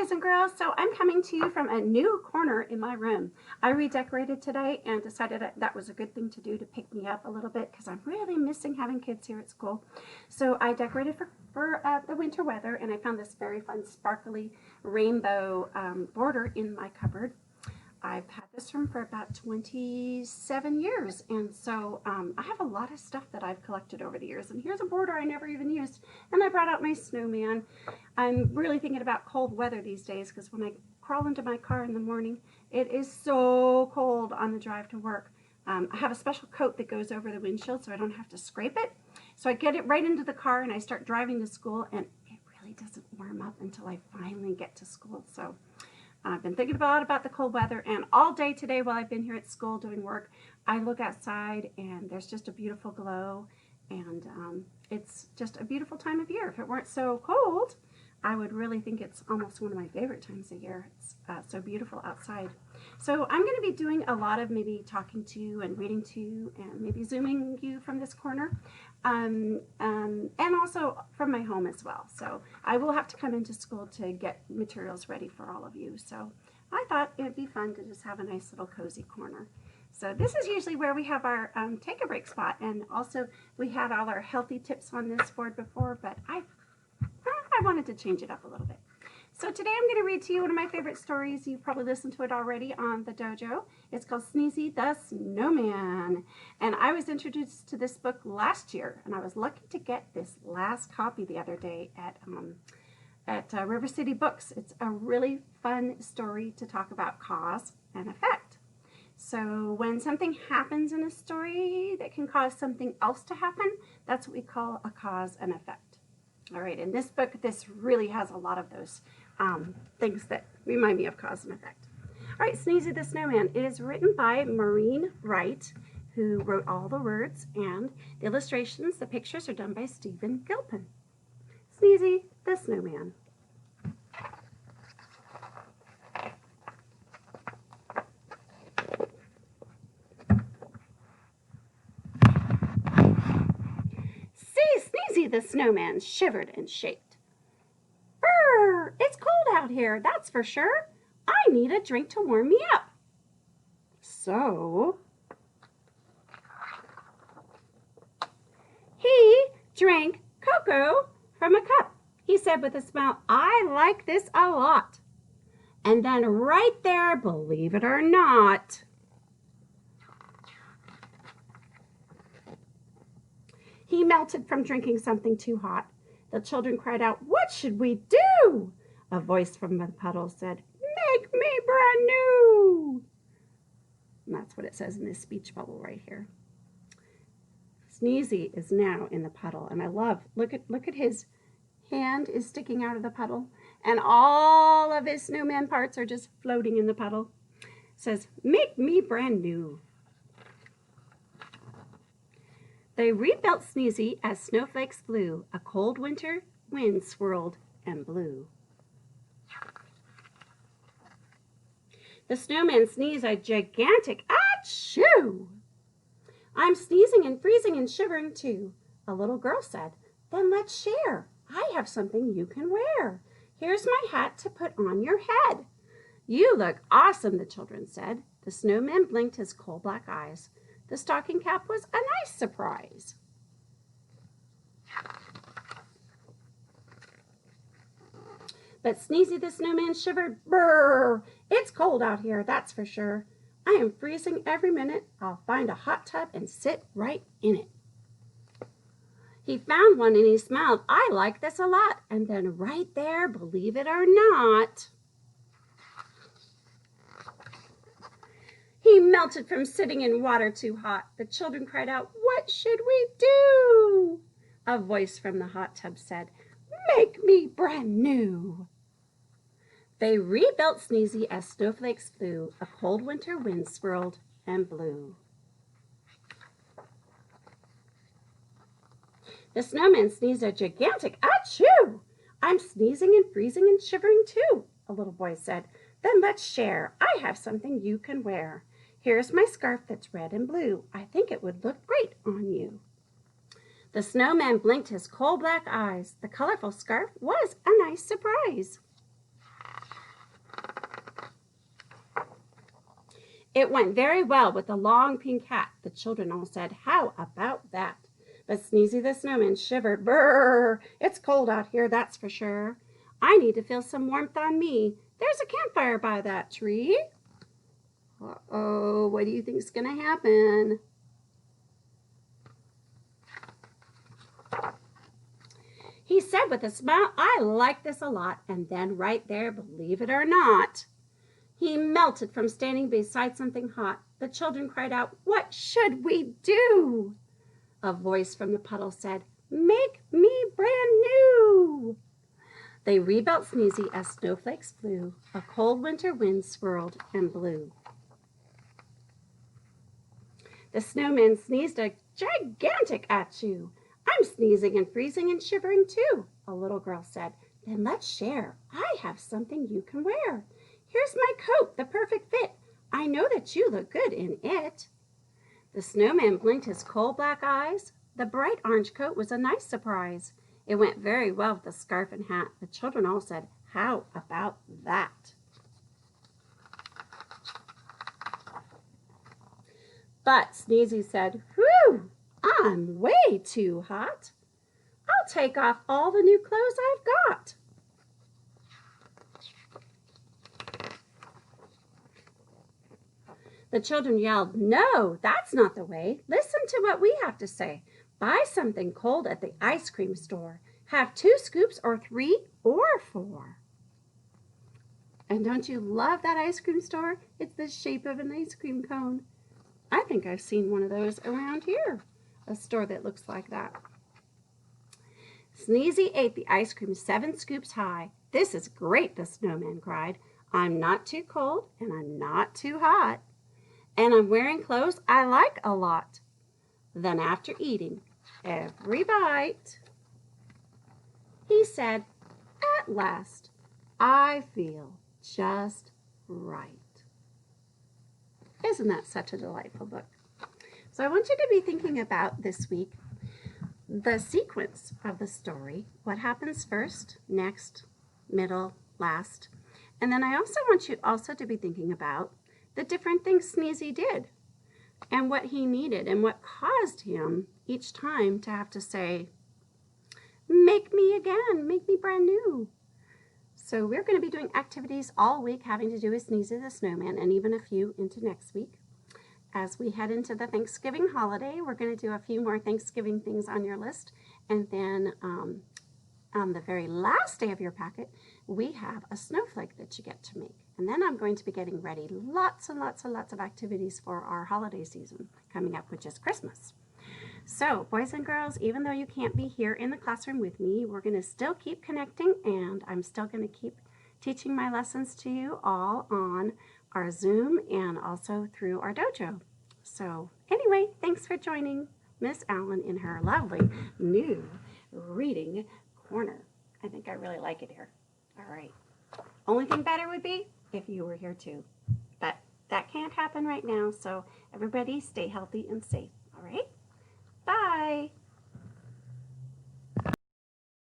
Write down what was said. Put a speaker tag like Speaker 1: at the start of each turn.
Speaker 1: boys and girls, so I'm coming to you from a new corner in my room. I redecorated today and decided that was a good thing to do to pick me up a little bit because I'm really missing having kids here at school. So I decorated for the winter weather, and I found this very fun sparkly rainbow border in my cupboard. I've had this room for about 27 years, and so I have a lot of stuff that I've collected over the years. And here's a border I never even used, and I brought out my snowman. I'm really thinking about cold weather these days because when I crawl into my car in the morning, it is so cold on the drive to work. I have a special coat that goes over the windshield so I don't have to scrape it. So I get it right into the car and I start driving to school, and it really doesn't warm up until I finally get to school. So I've been thinking a lot about the cold weather, and all day today while I've been here at school doing work, I look outside and there's just a beautiful glow, and it's just a beautiful time of year. If it weren't so cold, I would really think it's almost one of my favorite times of year. It's so beautiful outside. So I'm going to be doing a lot of maybe talking to you and reading to you and maybe zooming you from this corner, and also from my home as well. So I will have to come into school to get materials ready for all of you. So I thought it would be fun to just have a nice little cozy corner. So this is usually where we have our take a break spot, and also we had all our healthy tips on this board before, but I wanted to change it up a little bit. So today I'm going to read to you one of my favorite stories. You've probably listened to it already on the dojo. It's called Sneezy the Snowman. And I was introduced to this book last year, and I was lucky to get this last copy the other day at River City Books. It's a really fun story to talk about cause and effect. So when something happens in a story that can cause something else to happen, that's what we call a cause and effect. All right, in this book, this really has a lot of those things that remind me of cause and effect. All right, Sneezy the Snowman. It is written by Maureen Wright, who wrote all the words, and the illustrations, the pictures are done by Stephen Gilpin. Sneezy the Snowman. Sneezy the Snowman shivered and shaked. Brr! It's cold out here, that's for sure. I need a drink to warm me up. So he drank cocoa from a cup. He said with a smile, I like this a lot. And then right there, believe it or not, he melted from drinking something too hot. The children cried out, what should we do? A voice from the puddle said, make me brand new. And that's what it says in this speech bubble right here. Sneezy is now in the puddle, and I love, look at his hand is sticking out of the puddle, and all of his snowman parts are just floating in the puddle. It says, make me brand new. They rebuilt Sneezy as snowflakes flew. A cold winter wind swirled and blew. The snowman sneezed a gigantic achoo! I'm sneezing and freezing and shivering too. A little girl said, then let's share. I have something you can wear. Here's my hat to put on your head. You look awesome, the children said. The snowman blinked his coal black eyes. The stocking cap was a nice surprise. But Sneezy the Snowman shivered. Brr! It's cold out here, that's for sure. I am freezing every minute. I'll find a hot tub and sit right in it. He found one and he smiled. I like this a lot. And then right there, believe it or not, he melted from sitting in water too hot. The children cried out, what should we do? A voice from the hot tub said, make me brand new. They rebuilt Sneezy as snowflakes flew. A cold winter wind swirled and blew. The snowman sneezed a gigantic achoo! I'm sneezing and freezing and shivering too, a little boy said. Then let's share. I have something you can wear. Here's my scarf that's red and blue. I think it would look great on you. The snowman blinked his coal black eyes. The colorful scarf was a nice surprise. It went very well with the long pink hat. The children all said, "How about that?" But Sneezy the Snowman shivered. "Brrr, it's cold out here, that's for sure. I need to feel some warmth on me. There's a campfire by that tree." Uh-oh, what do you think's gonna happen? He said with a smile, "I like this a lot." And then right there, believe it or not, he melted from standing beside something hot. The children cried out, "What should we do?" A voice from the puddle said, "Make me brand new." They rebuilt Sneezy as snowflakes flew. A cold winter wind swirled and blew. The snowman sneezed a gigantic achoo. "I'm sneezing and freezing and shivering too," a little girl said. "Then let's share. I have something you can wear. Here's my coat, the perfect fit. I know that you look good in it." The snowman blinked his coal black eyes. The bright orange coat was a nice surprise. It went very well with the scarf and hat. The children all said, "How about that?" But Sneezy said, "Whew, I'm way too hot. I'll take off all the new clothes I've got." The children yelled, "No, that's not the way. Listen to what we have to say. Buy something cold at the ice cream store. Have 2 scoops or 3 or 4. And don't you love that ice cream store? It's the shape of an ice cream cone. I think I've seen one of those around here, a store that looks like that. Sneezy ate the ice cream 7 scoops high. "This is great," the snowman cried. "I'm not too cold and I'm not too hot. And I'm wearing clothes I like a lot." Then after eating every bite, he said, "At last, I feel just right." Isn't that such a delightful book? So I want you to be thinking about this week the sequence of the story. What happens first, next, middle, last. And then I also want you also to be thinking about the different things Sneezy did and what he needed and what caused him each time to have to say, "Make me again, make me brand new." So we're going to be doing activities all week having to do with Sneezy the Snowman, and even a few into next week. As we head into the Thanksgiving holiday, we're going to do a few more Thanksgiving things on your list. And then on the very last day of your packet, we have a snowflake that you get to make. And then I'm going to be getting ready lots and lots and lots of activities for our holiday season coming up, which is Christmas. So, boys and girls, even though you can't be here in the classroom with me, we're going to still keep connecting, and I'm still going to keep teaching my lessons to you all on our Zoom and also through our dojo. So, anyway, thanks for joining Miss Allen in her lovely new reading corner. I think I really like it here. All right. Only thing better would be if you were here too. But that can't happen right now, so everybody stay healthy and safe. All right? Bye.